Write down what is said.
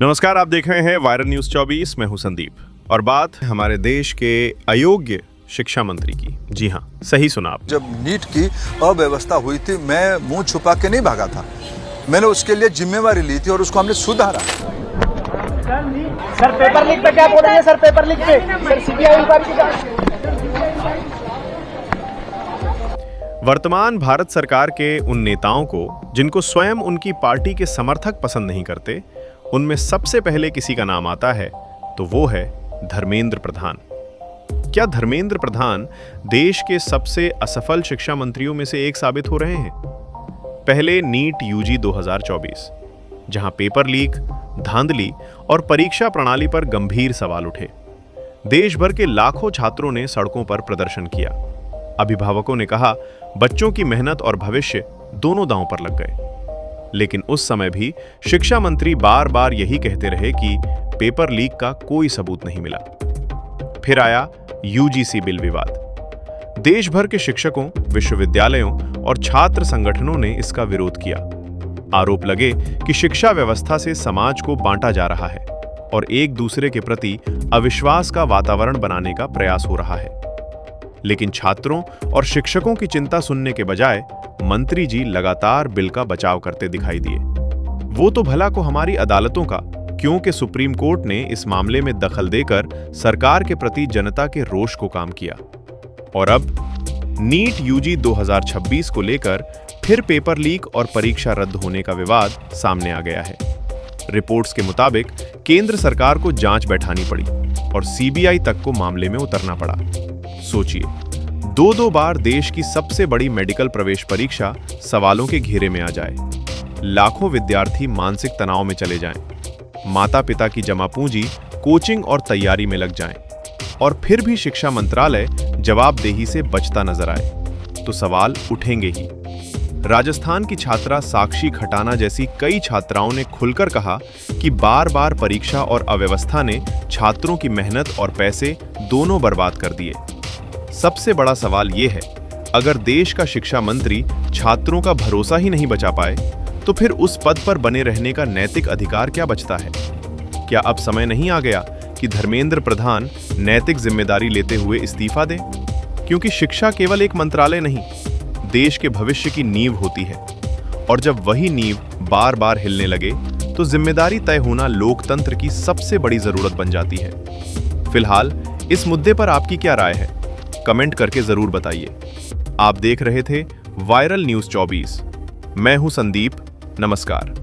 नमस्कार, आप देख रहे हैं वायरल न्यूज 24। मैं हूं संदीप और बात हमारे देश के अयोग्य शिक्षा मंत्री की। जी हां, सही सुना आप। जब नीट की अव्यवस्था हुई थी, मैं मुंह छुपा के नहीं भागा था। मैंने उसके लिए जिम्मेवारी ली थी और उसको हमने सुधारा। सर पेपर लीक पे क्या बोल रहे हैं? सर पेपर लीक पे सर सीबीआई इंक्वायरी की जांच। वर्तमान भारत सरकार के उन नेताओं को जिनको स्वयं उनकी पार्टी के समर्थक पसंद नहीं करते, उनमें सबसे पहले किसी का नाम आता है तो वो है धर्मेंद्र प्रधान। क्या धर्मेंद्र प्रधान देश के सबसे असफल शिक्षा मंत्रियों में से एक साबित हो रहे हैं? पहले नीट यूजी 2024, जहां पेपर लीक, धांधली और परीक्षा प्रणाली पर गंभीर सवाल उठे। देश भर के लाखों छात्रों ने सड़कों पर प्रदर्शन किया। अभिभावकों ने कहा, बच्चों की मेहनत और भविष्य दोनों दांव पर लग गए। लेकिन उस समय भी शिक्षा मंत्री बार बार यही कहते रहे कि पेपर लीक का कोई सबूत नहीं मिला। फिर आया यूजीसी बिल विवाद। देश भर के शिक्षकों, विश्वविद्यालयों और छात्र संगठनों ने इसका विरोध किया। आरोप लगे कि शिक्षा व्यवस्था से समाज को बांटा जा रहा है और एक दूसरे के प्रति अविश्वास का वातावरण बनाने का प्रयास हो रहा है। लेकिन छात्रों और शिक्षकों की चिंता सुनने के बजाय मंत्री जी लगातार बिल का बचाव करते दिखाई दिए। वो तो भला को हमारी अदालतों का, क्योंकि सुप्रीम कोर्ट ने इस मामले में दखल देकर सरकार के प्रति जनता के रोष को काम किया। और अब नीट यूजी 2026 को लेकर फिर पेपर लीक और परीक्षा रद्द होने का विवाद सामने आ गया है। रिपोर्ट्स के मुताबिक केंद्र सरकार को जांच बैठानी पड़ी और सीबीआई तक को मामले में उतरना पड़ा। सोचिए, दो बार देश की सबसे बड़ी मेडिकल प्रवेश परीक्षा सवालों के घेरे में आ जाए, लाखों विद्यार्थी मानसिक तनाव में चले जाएं, माता पिता की जमा पूंजी कोचिंग और तैयारी में लग जाएं, और फिर भी शिक्षा मंत्रालय जवाबदेही से बचता नजर आए, तो सवाल उठेंगे ही। राजस्थान की छात्रा साक्षी खटाना जैसी कई छात्राओं ने खुलकर कहा कि बार बार परीक्षा और अव्यवस्था ने छात्रों की मेहनत और पैसे दोनों बर्बाद कर दिए। सबसे बड़ा सवाल यह है, अगर देश का शिक्षा मंत्री छात्रों का भरोसा ही नहीं बचा पाए, तो फिर उस पद पर बने रहने का नैतिक अधिकार क्या बचता है? क्या अब समय नहीं आ गया कि धर्मेंद्र प्रधान नैतिक जिम्मेदारी लेते हुए इस्तीफा दें? क्योंकि शिक्षा केवल एक मंत्रालय नहीं, देश के भविष्य की नींव होती है, और जब वही नींव बार बार हिलने लगे तो जिम्मेदारी तय होना लोकतंत्र की सबसे बड़ी जरूरत बन जाती है। फिलहाल इस मुद्दे पर आपकी क्या राय है? कमेंट करके जरूर बताइए। आप देख रहे थे वायरल न्यूज 24। मैं हूं संदीप। नमस्कार।